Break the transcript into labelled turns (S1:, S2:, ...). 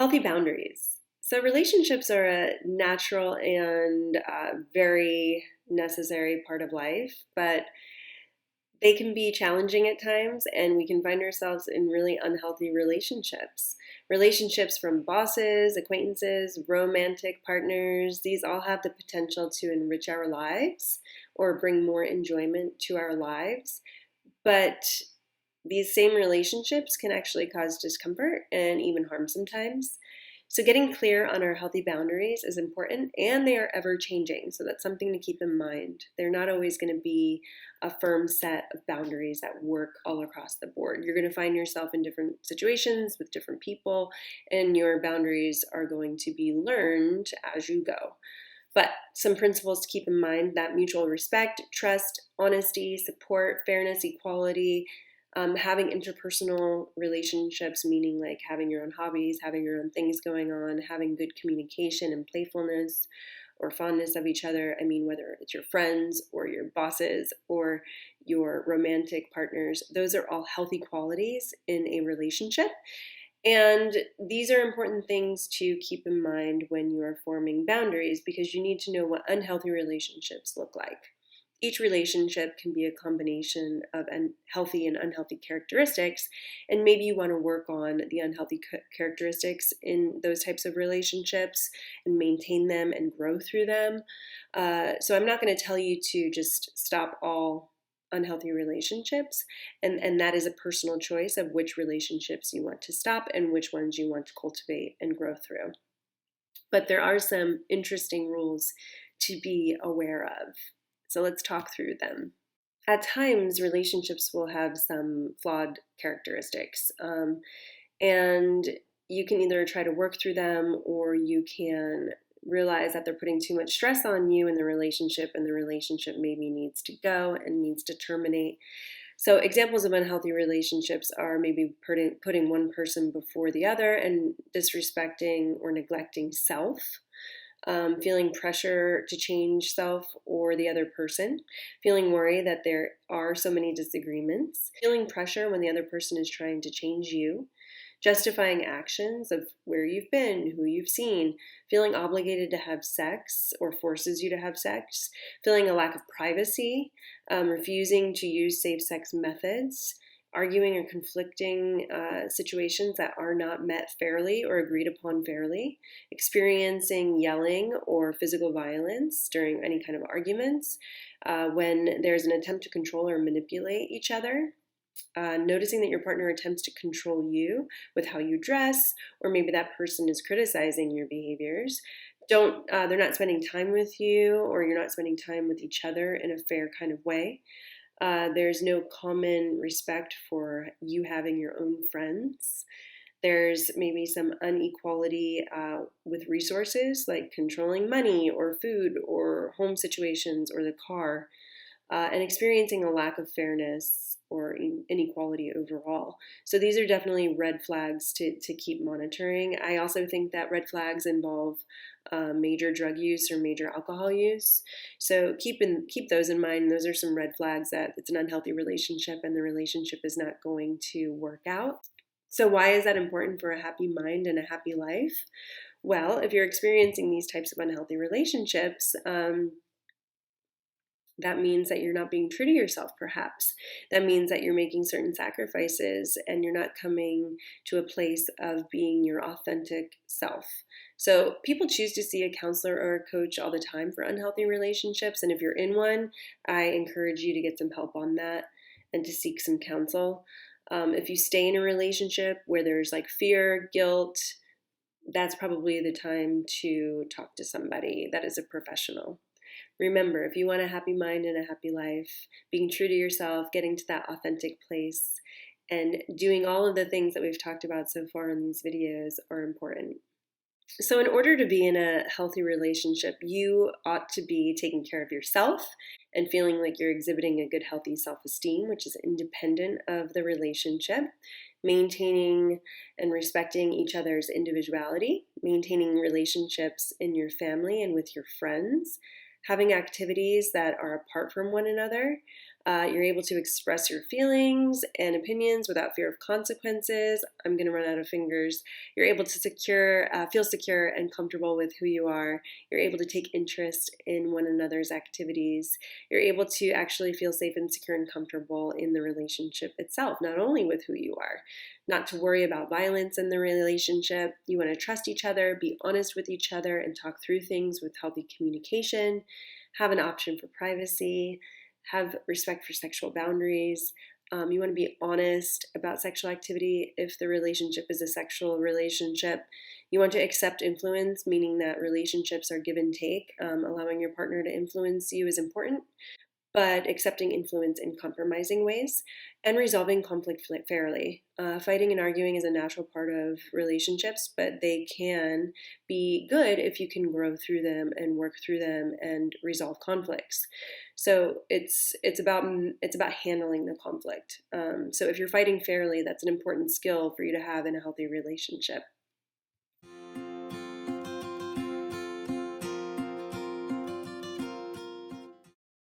S1: Healthy boundaries. So, relationships are a natural and very necessary part of life, but they can be challenging at times, and we can find ourselves in really unhealthy relationships. Relationships from bosses, acquaintances, romantic partners, these all have the potential to enrich our lives or bring more enjoyment to our lives. But these same relationships can actually cause discomfort and even harm sometimes. So, getting clear on our healthy boundaries is important, and they are ever changing. So, that's something to keep in mind. They're not always going to be a firm set of boundaries that work all across the board. You're going to find yourself in different situations with different people, and your boundaries are going to be learned as you go. But some principles to keep in mind: that mutual respect, trust, honesty, support, fairness, equality, having interpersonal relationships, meaning like having your own hobbies, having your own things going on, having good communication and playfulness or fondness of each other. I mean, whether it's your friends or your bosses or your romantic partners, those are all healthy qualities in a relationship. And these are important things to keep in mind when you are forming boundaries, because you need to know what unhealthy relationships look like. Each relationship can be a combination of healthy and unhealthy characteristics, and maybe you want to work on the unhealthy characteristics in those types of relationships and maintain them and grow through them. So I'm not going to tell you to just stop all unhealthy relationships, and that is a personal choice of which relationships you want to stop and which ones you want to cultivate and grow through. But there are some interesting rules to be aware of. So let's talk through them. At times, relationships will have some flawed characteristics, and you can either try to work through them, or you can realize that they're putting too much stress on you in the relationship, and the relationship maybe needs to go and needs to terminate. So examples of unhealthy relationships are maybe putting one person before the other and disrespecting or neglecting self. Feeling pressure to change self or the other person, feeling worry that there are so many disagreements, feeling pressure when the other person is trying to change you, justifying actions of where you've been, who you've seen, feeling obligated to have sex or forces you to have sex, feeling a lack of privacy, refusing to use safe sex methods, arguing or conflicting situations that are not met fairly or agreed upon fairly, experiencing yelling or physical violence during any kind of arguments, when there's an attempt to control or manipulate each other, noticing that your partner attempts to control you with how you dress, or maybe that person is criticizing your behaviors. They're not spending time with you, or you're not spending time with each other in a fair kind of way. There's no common respect for you having your own friends. There's maybe some inequality with resources, like controlling money or food or home situations or the car, and experiencing a lack of fairness or inequality overall. So these are definitely red flags to keep monitoring. I also think that red flags involve major drug use or major alcohol use. So keep those in mind. Those are some red flags that it's an unhealthy relationship and the relationship is not going to work out. So why is that important for a happy mind and a happy life? Well, if you're experiencing these types of unhealthy relationships, that means that you're not being true to yourself, perhaps. That means that you're making certain sacrifices and you're not coming to a place of being your authentic self. So people choose to see a counselor or a coach all the time for unhealthy relationships. And if you're in one, I encourage you to get some help on that and to seek some counsel. If you stay in a relationship where there's like fear, guilt, that's probably the time to talk to somebody that is a professional. Remember, if you want a happy mind and a happy life, being true to yourself, getting to that authentic place, and doing all of the things that we've talked about so far in these videos are important. So in order to be in a healthy relationship, you ought to be taking care of yourself and feeling like you're exhibiting a good, healthy self-esteem, which is independent of the relationship, maintaining and respecting each other's individuality, maintaining relationships in your family and with your friends, having activities that are apart from one another, You're able to express your feelings and opinions without fear of consequences. I'm going to run out of fingers. You're able to feel secure and comfortable with who you are. You're able to take interest in one another's activities. You're able to actually feel safe and secure and comfortable in the relationship itself, not only with who you are. Not to worry about violence in the relationship. You want to trust each other, be honest with each other, and talk through things with healthy communication. Have an option for privacy. Have respect for sexual boundaries. You want to be honest about sexual activity if the relationship is a sexual relationship. You want to accept influence, meaning that relationships are give and take. Allowing your partner to influence you is important, but accepting influence in compromising ways, and resolving conflict fairly. Fighting and arguing is a natural part of relationships, but they can be good if you can grow through them and work through them and resolve conflicts. So it's about handling the conflict. So if you're fighting fairly, that's an important skill for you to have in a healthy relationship.